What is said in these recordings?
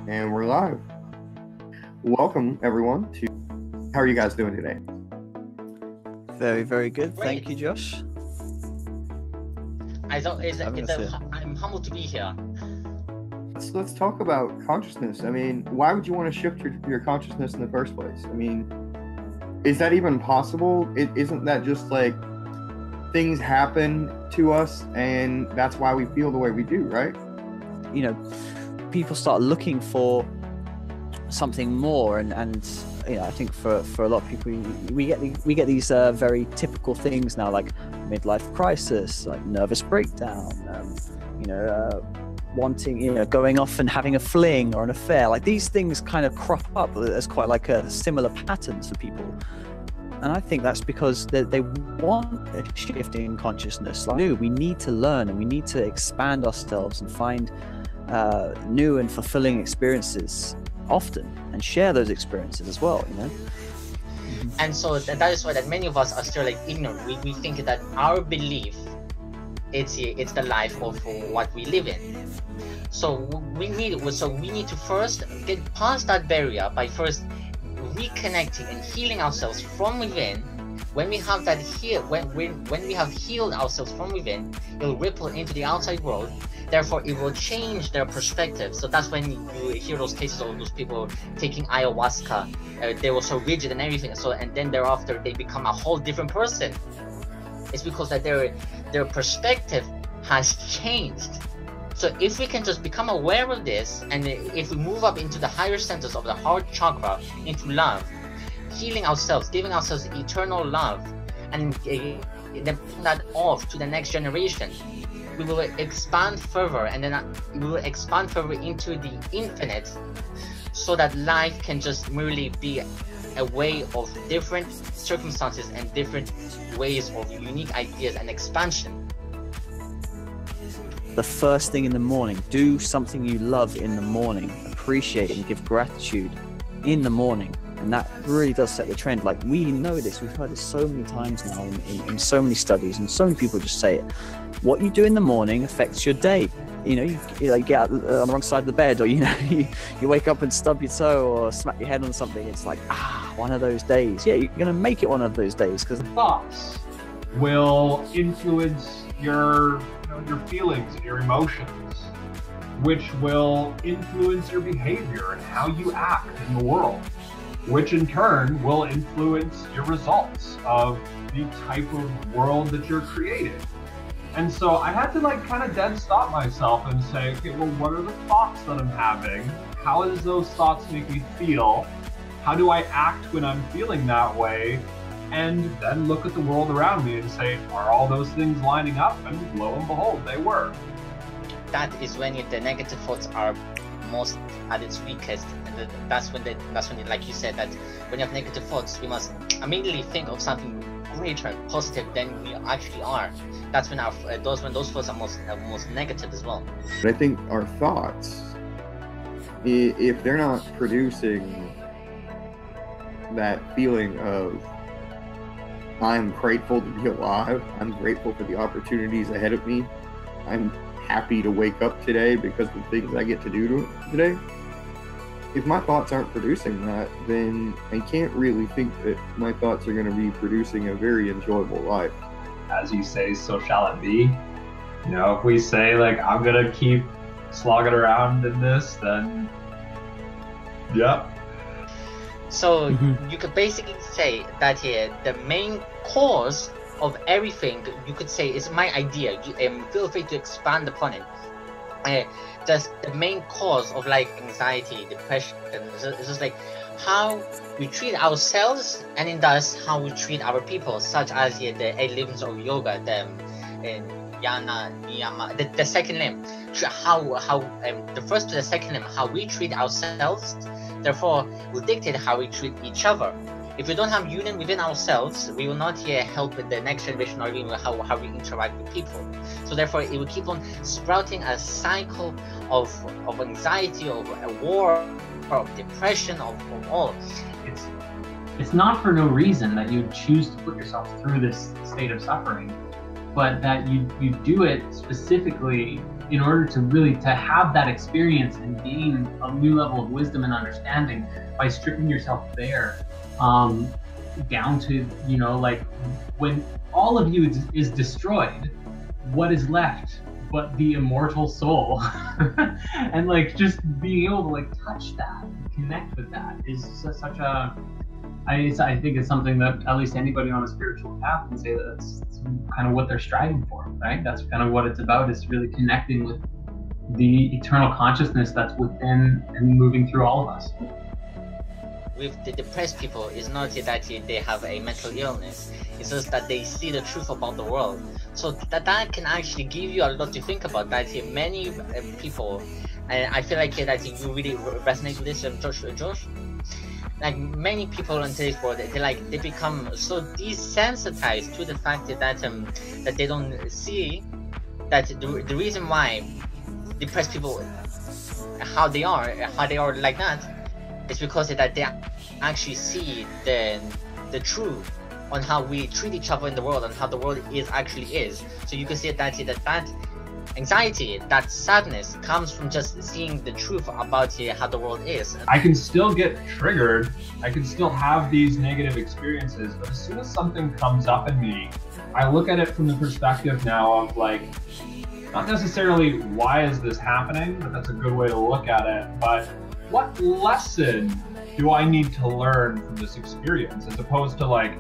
And we're live. Welcome, everyone, to... How are you guys doing today? Very, very good. Great. Thank you, Josh. I'm humbled to be here. Let's talk about consciousness. I mean, why would you want to shift your consciousness in the first place? I mean, is that even possible? Isn't that just like things happen to us and that's why we feel the way we do, right? You know, people start looking for something more, and you know, I think for a lot of people, we get these very typical things now, like midlife crisis, like nervous breakdown, wanting, going off and having a fling or an affair. Like these things kind of crop up as quite like a similar patterns for people. And I think that's because they want a shift in consciousness. Like, we need to learn and we need to expand ourselves and find new and fulfilling experiences often and share those experiences as well, And so that is why that many of us are still like ignorant. We think that our belief it's the life of what we live in. So we need to first get past that barrier by first reconnecting and healing ourselves from within. When we have that when we have healed ourselves from within, it will ripple into the outside world. Therefore, it will change their perspective. So that's when you hear those cases of those people taking ayahuasca. They were so rigid and everything. So and then thereafter they become a whole different person. It's because that their perspective has changed. So if we can just become aware of this, and if we move up into the higher centers of the heart chakra, into love, healing ourselves, giving ourselves eternal love, and then put that off to the next generation, we will expand further, and then we will expand further into the infinite, so that life can just merely be a way of different circumstances and different ways of unique ideas and expansion. The first thing in the morning, do something you love in the morning, appreciate and give gratitude in the morning. And that really does set the trend. Like, we know this, we've heard this so many times now in so many studies, and so many people just say it. What you do in the morning affects your day. You get out on the wrong side of the bed, or you wake up and stub your toe or smack your head on something. It's like, one of those days. Yeah, you're gonna make it one of those days, because thoughts will influence your feelings and your emotions, which will influence your behavior and how you act in the world, which in turn will influence your results of the type of world that you're creating. And so I had to kind of dead stop myself and say, okay, well, what are the thoughts that I'm having? How does those thoughts make me feel? How do I act when I'm feeling that way? And then look at the world around me and say, are all those things lining up? And lo and behold, they were. That is when the negative thoughts are most at its weakest. And that's when like you said, that when you have negative thoughts, we must immediately think of something greater and positive than we actually are. That's when those thoughts are most negative as well. But I think our thoughts, if they're not producing that feeling of, I'm grateful to be alive, I'm grateful for the opportunities ahead of me, I'm happy to wake up today because of the things I get to do today. If my thoughts aren't producing that, then I can't really think that my thoughts are going to be producing a very enjoyable life. As you say, so shall it be. If we say I'm going to keep slogging around in this, then yep. So you could basically say that the main cause of everything, you could say, is my idea. Feel free to expand upon it. Just the main cause of anxiety, depression, is just how we treat ourselves, and in thus how we treat our people, such as the 8 limbs of yoga, the Yana, Niyama, the second limb. How the first to the second limb, how we treat ourselves, therefore will dictate how we treat each other. If we don't have union within ourselves, we will not help with the next generation, or even how we interact with people. So therefore, it will keep on sprouting a cycle of anxiety, of a war, of depression, of all. It's not for no reason that you choose to put yourself through this state of suffering, but that you do it specifically in order to really to have that experience and gain a new level of wisdom and understanding by stripping yourself bare, down to, you know, like when all of you is destroyed, what is left but the immortal soul? And like just being able to like touch that, connect with that is such a, I think it's something that at least anybody on a spiritual path can say that that's kind of what they're striving for, right? That's kind of what it's about, is really connecting with the eternal consciousness that's within and moving through all of us. With the depressed people, it's not that they have a mental illness, it's just that they see the truth about the world. So that can actually give you a lot to think about. That many people, and I feel like that you really resonate with this, Josh. Like many people in today's world, they become so desensitized to the fact that that they don't see that the reason why depressed people how they are like that is because that they actually see the truth on how we treat each other in the world and how the world actually is. So you can see that anxiety, that sadness comes from just seeing the truth about how the world is. I can still get triggered, I can still have these negative experiences, but as soon as something comes up in me, I look at it from the perspective now of like, not necessarily why is this happening, but that's a good way to look at it, but what lesson do I need to learn from this experience, as opposed to like,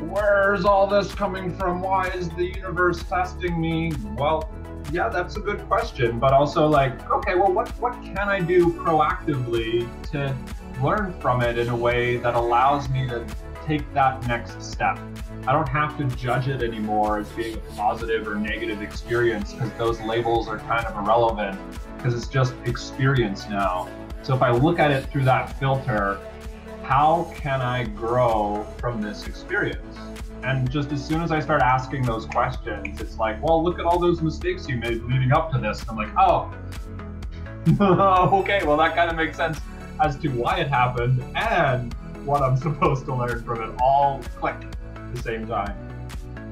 where's all this coming from? Why is the universe testing me? Well, yeah, that's a good question, but also like, okay, well, what can I do proactively to learn from it in a way that allows me to take that next step? I don't have to judge it anymore as being a positive or negative experience, because those labels are kind of irrelevant, because it's just experience now. So if I look at it through that filter, how can I grow from this experience? And just as soon as I start asking those questions, it's like, well, look at all those mistakes you made leading up to this. And I'm like, oh, okay, well, that kind of makes sense as to why it happened and what I'm supposed to learn from it, all click at the same time.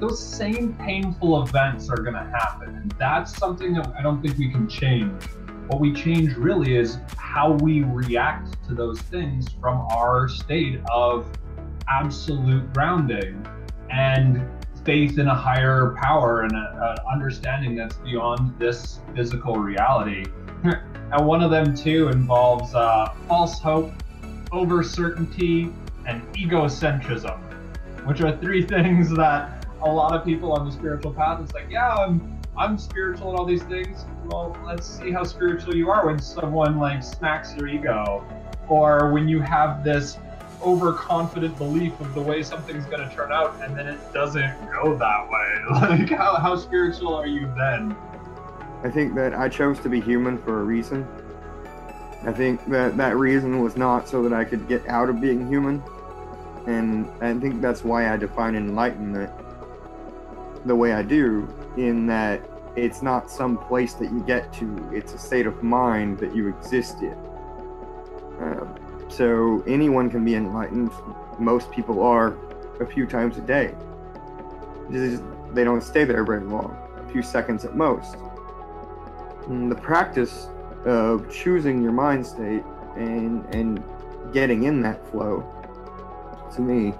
Those same painful events are gonna happen, and that's something that I don't think we can change. What we change really is how we react to those things from our state of absolute grounding and faith in a higher power and an understanding that's beyond this physical reality. And one of them too involves false hope, over certainty, and egocentrism, which are three things that a lot of people on the spiritual path is like, yeah, I'm spiritual and all these things. Well, let's see how spiritual you are when someone like smacks your ego, or when you have this overconfident belief of the way something's going to turn out and then it doesn't go that way. Like, how spiritual are you then? I think that I chose to be human for a reason. I think that reason was not so that I could get out of being human, and I think that's why I define enlightenment the way I do, in that it's not some place that you get to, it's a state of mind that you exist in. So anyone can be enlightened. Most people are a few times a day. They don't stay there very long, a few seconds at most. And the practice of choosing your mind state and getting in that flow, to me,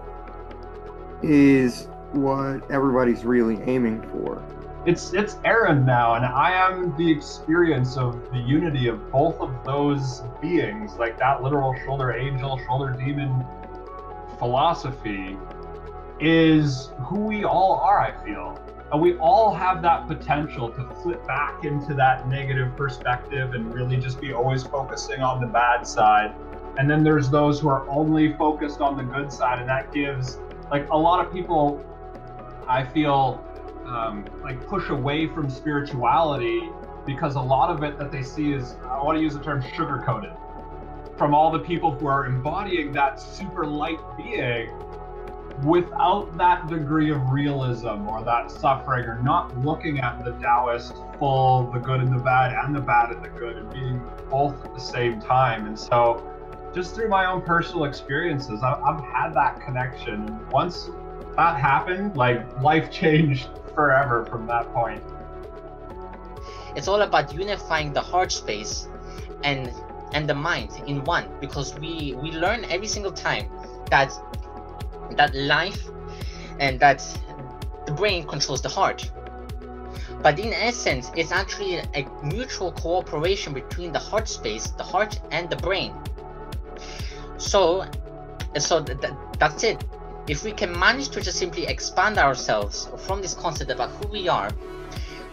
is what everybody's really aiming for. It's Aaron now, and I am the experience of the unity of both of those beings, like that literal shoulder angel, shoulder demon philosophy is who we all are, I feel. And we all have that potential to flip back into that negative perspective and really just be always focusing on the bad side. And then there's those who are only focused on the good side, and that gives, like, a lot of people, I feel, like push away from spirituality because a lot of it that they see is, I want to use the term sugar-coated, from all the people who are embodying that super light being without that degree of realism or that suffering, or not looking at the Taoist full, the good and the bad and the good, and being both at the same time. And so just through my own personal experiences, I've had that connection. And once that happened, like, life changed forever from that point. It's all about unifying the heart space and the mind in one, because we learn every single time that life and that the brain controls the heart. But in essence, it's actually a mutual cooperation between the heart space, the heart and the brain. So that's it. If we can manage to just simply expand ourselves from this concept about who we are,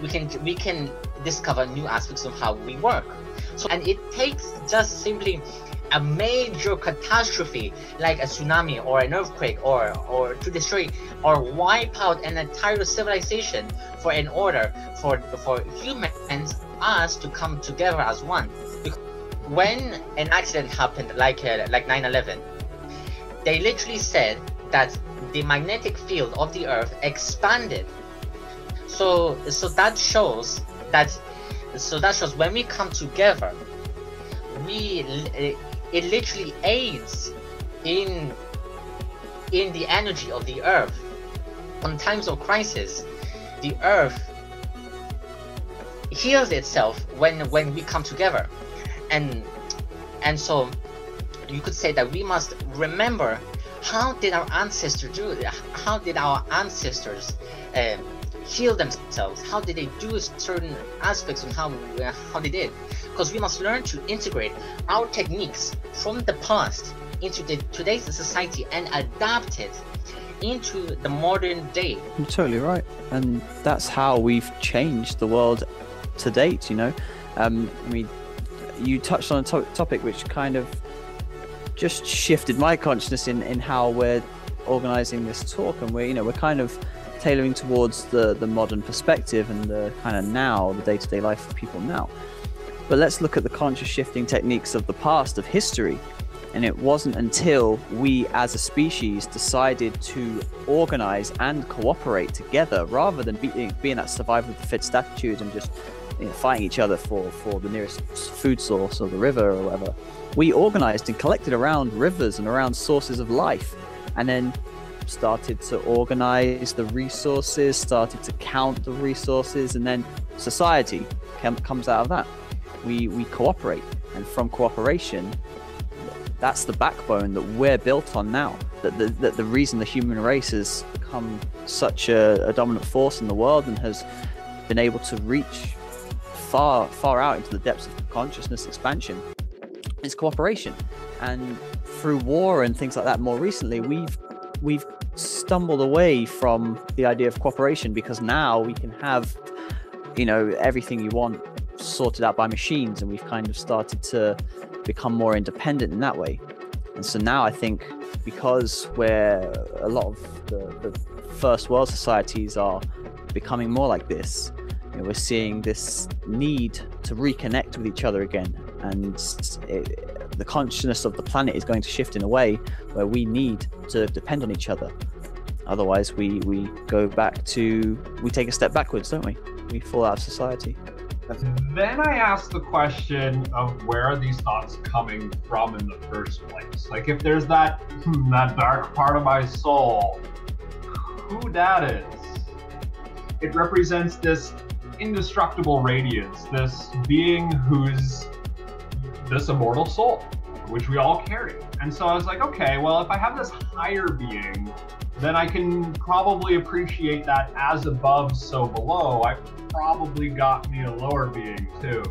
we can discover new aspects of how we work. So, and it takes just simply a major catastrophe like a tsunami or an earthquake or to destroy or wipe out an entire civilization for an order for humans, us, to come together as one. Because when an accident happened like 9/11, they literally said that the magnetic field of the earth expanded. So that shows when we come together, it literally aids in the energy of the earth. On times of crisis, the earth heals itself when we come together, and so you could say that we must remember how did our ancestors do it? How did our ancestors heal themselves? How did they do certain aspects and how they did? Because we must learn to integrate our techniques from the past into today's society and adapt it into the modern day. You're totally right, and that's how we've changed the world to date. You know, I mean, you touched on a topic which kind of just shifted my consciousness in how we're organizing this talk, and we're kind of tailoring towards the modern perspective and the kind of now, the day-to-day life of people now. But let's look at the conscious shifting techniques of the past, of history. And it wasn't until we as a species decided to organize and cooperate together, rather than being that survival of the fittest attitude and just fighting each other for the nearest food source or the river or whatever. We organized and collected around rivers and around sources of life, and then started to organize the resources, started to count the resources, and then society comes out of that. We cooperate, and from cooperation, that's the backbone that we're built on now. That the reason the human race has become such a dominant force in the world and has been able to reach far out into the depths of consciousness expansion is cooperation. And through war and things like that, more recently, we've stumbled away from the idea of cooperation, because now we can have everything you want sorted out by machines, and we've kind of started to become more independent in that way. And so now I think, because where a lot of the first world societies are becoming more like this, we're seeing this need to reconnect with each other again, and the consciousness of the planet is going to shift in a way where we need to depend on each other. Otherwise we take a step backwards, don't we? We fall out of society. Then I ask the question of where are these thoughts coming from in the first place? Like, if there's that dark part of my soul, who that is? It represents this indestructible radiance, this being who's this immortal soul, which we all carry. And so I was like, okay, well, if I have this higher being, then I can probably appreciate that as above, so below. I probably got me a lower being too.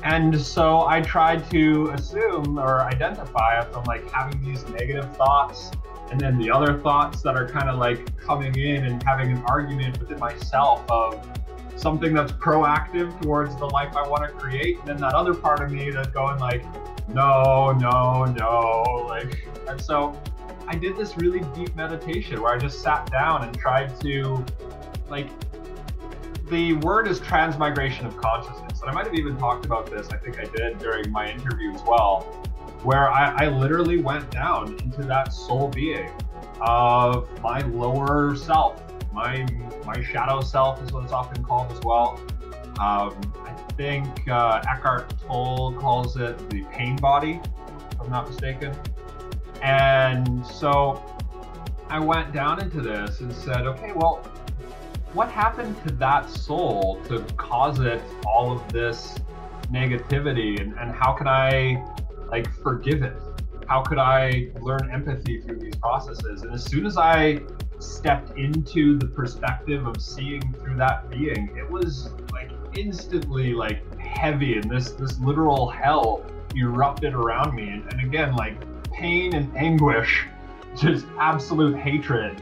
And so I tried to assume or identify if I'm like having these negative thoughts, and then the other thoughts that are kind of like coming in and having an argument within myself of something that's proactive towards the life I want to create, and then that other part of me that's going like, no, like. And so I did this really deep meditation where I just sat down and tried to, like, the word is transmigration of consciousness. And I might have even talked about this, I think I did during my interview as well, where I literally went down into that soul being of my lower self. My shadow self is what it's often called as well. I think Eckhart Tolle calls it the pain body, if I'm not mistaken. And so I went down into this and said, okay, well, what happened to that soul to cause it all of this negativity, and how can I like forgive it? How could I learn empathy through these processes? And as soon as I stepped into the perspective of seeing through that being, it was like instantly like heavy, and this literal hell erupted around me. And again, like pain and anguish, just absolute hatred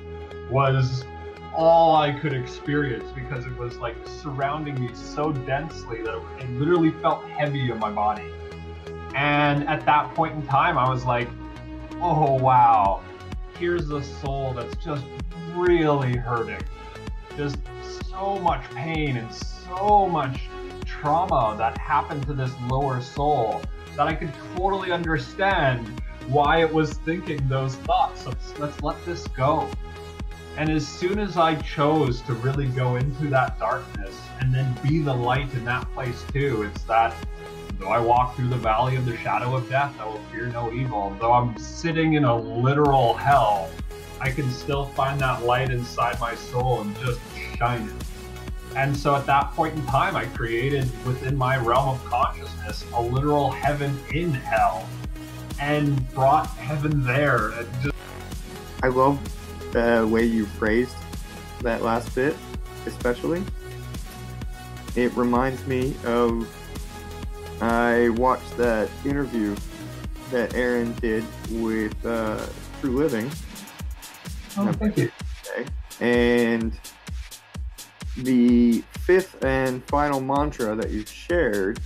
was all I could experience, because it was like surrounding me so densely that it literally felt heavy on my body. And at that point in time, I was like, oh wow, here's a soul that's just really hurting. Just so much pain and so much trauma that happened to this lower soul that I could totally understand why it was thinking those thoughts. Let's let this go. And as soon as I chose to really go into that darkness and then be the light in that place too, it's that though I walk through the valley of the shadow of death, I will fear no evil. Though I'm sitting in a literal hell, I can still find that light inside my soul and just shine it. And so at that point in time, I created within my realm of consciousness a literal heaven in hell, and brought heaven there. And just I love the way you phrased that last bit, especially. It reminds me of, I watched that interview that Aaron did with True Living. Oh, thank you. And the fifth and final mantra that you shared,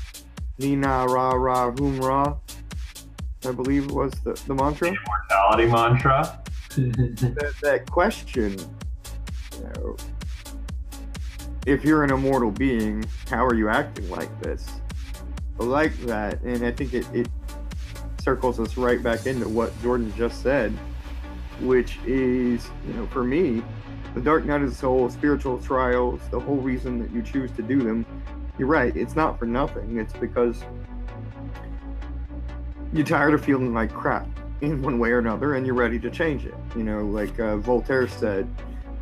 Nina Ra Ra Hum Ra, I believe was the mantra. Immortality mantra. that question, you know, if you're an immortal being, how are you acting like this? I like that, and I think it circles us right back into what Jordan just said, which is, you know, for me, the dark night of the soul, spiritual trials, the whole reason that you choose to do them, you're right, it's not for nothing. It's because you're tired of feeling like crap in one way or another, and you're ready to change it. You know, like Voltaire said,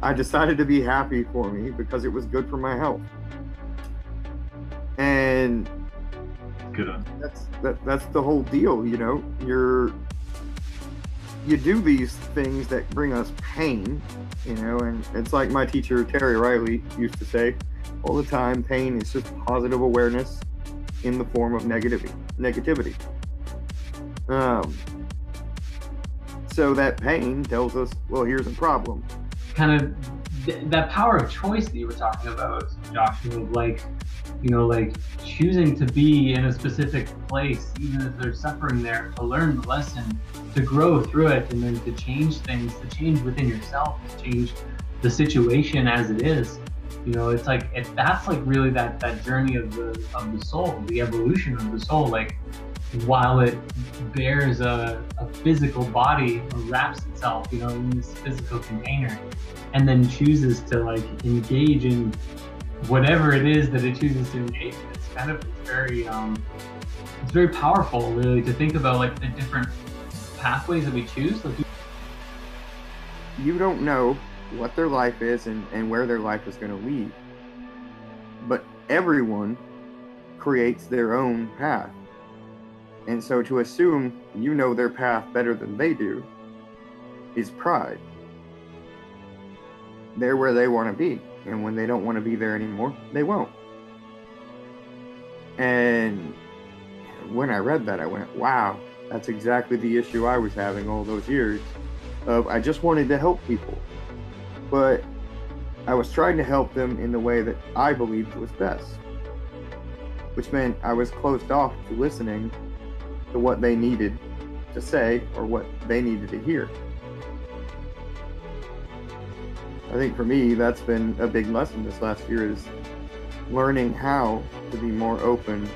I decided to be happy for me because it was good for my health. And good. That's the whole deal, you know. You do these things that bring us pain, you know, and it's like my teacher Terry Riley used to say all the time, pain is just positive awareness in the form of negativity. So that pain tells us, well, here's a problem. Kind of that power of choice that you were talking about, Joshua, like, you know, like choosing to be in a specific place, even if there's suffering there, to learn the lesson, to grow through it, and then to change things, to change within yourself, to change the situation as it is. You know, it's like, that's like really that journey of the soul, the evolution of the soul. Like, while it bears a physical body, or wraps itself, you know, in this physical container, and then chooses to like engage in whatever it is that it chooses to engage in. It's kind of it's very powerful, really, to think about like the different pathways that we choose. Like, you don't know what their life is and where their life is going to lead, but everyone creates their own path. And so to assume you know their path better than they do is pride. They're where they want to be, and when they don't want to be there anymore, they won't. And when I read that, I went, wow, that's exactly the issue I was having all those years of I just wanted to help people, but I was trying to help them in the way that I believed was best, which meant I was closed off to listening to what they needed to say or what they needed to hear. I think for me, that's been a big lesson this last year, is learning how to be more open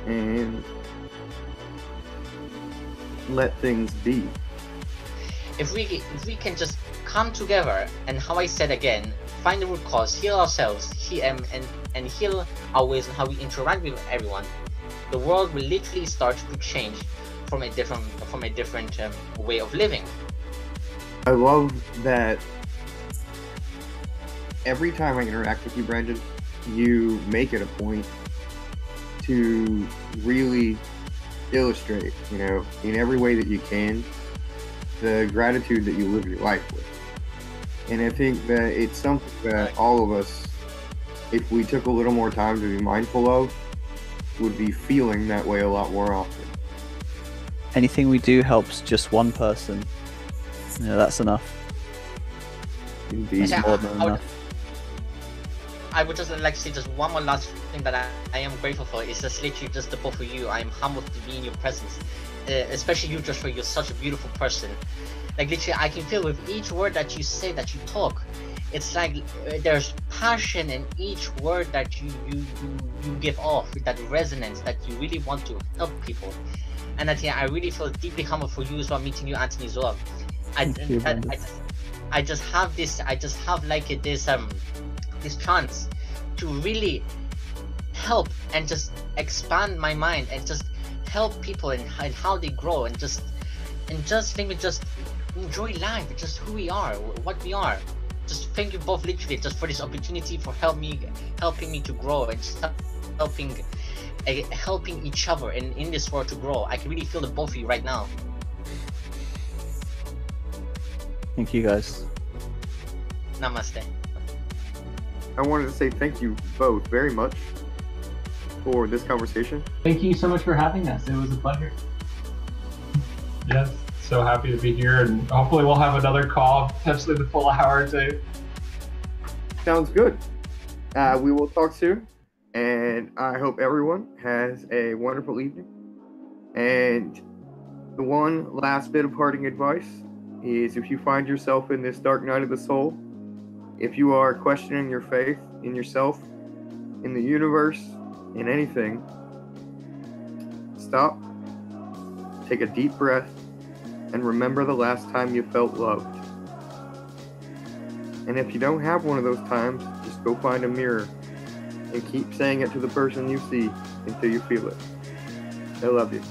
and let things be. If we can just come together and, how I said again, find the root cause, heal ourselves, and heal our ways and how we interact with everyone, the world will literally start to change from a different way of living. I love that every time I interact with you, Brandon, you make it a point to really illustrate, you know, in every way that you can, the gratitude that you live your life with. And I think that it's something that all of us, if we took a little more time to be mindful of, would be feeling that way a lot more often. Anything we do helps just one person. Yeah, that's enough. Indeed. Yeah, More than enough. I would just like to say just one more last thing that I am grateful for. It's just literally just the both of you. I am humbled to be in your presence, especially you, Joshua. You're such a beautiful person. Like literally, I can feel with each word that you say, that you talk. It's like there's passion in each word that you give off. That resonance that you really want to help people. And I really feel deeply humbled for you as well, meeting you, Anthony, as well. I just have this. I just have like this chance to really help and just expand my mind and just help people and how they grow and just let me just enjoy life, just who we are, what we are. Just thank you both literally just for this opportunity, for helping me to grow and just helping each other in this world to grow. I can really feel the both of you right now. Thank you, guys. Namaste. I wanted to say thank you both very much for this conversation. Thank you so much for having us. It was a pleasure. Yes, so happy to be here, and hopefully we'll have another call, potentially the full hour or two. Sounds good. We will talk soon, and I hope everyone has a wonderful evening. And the one last bit of parting advice is, if you find yourself in this dark night of the soul, if you are questioning your faith in yourself, in the universe, in anything, stop, take a deep breath, and remember the last time you felt loved. And if you don't have one of those times, just go find a mirror and keep saying it to the person you see until you feel it. I love you.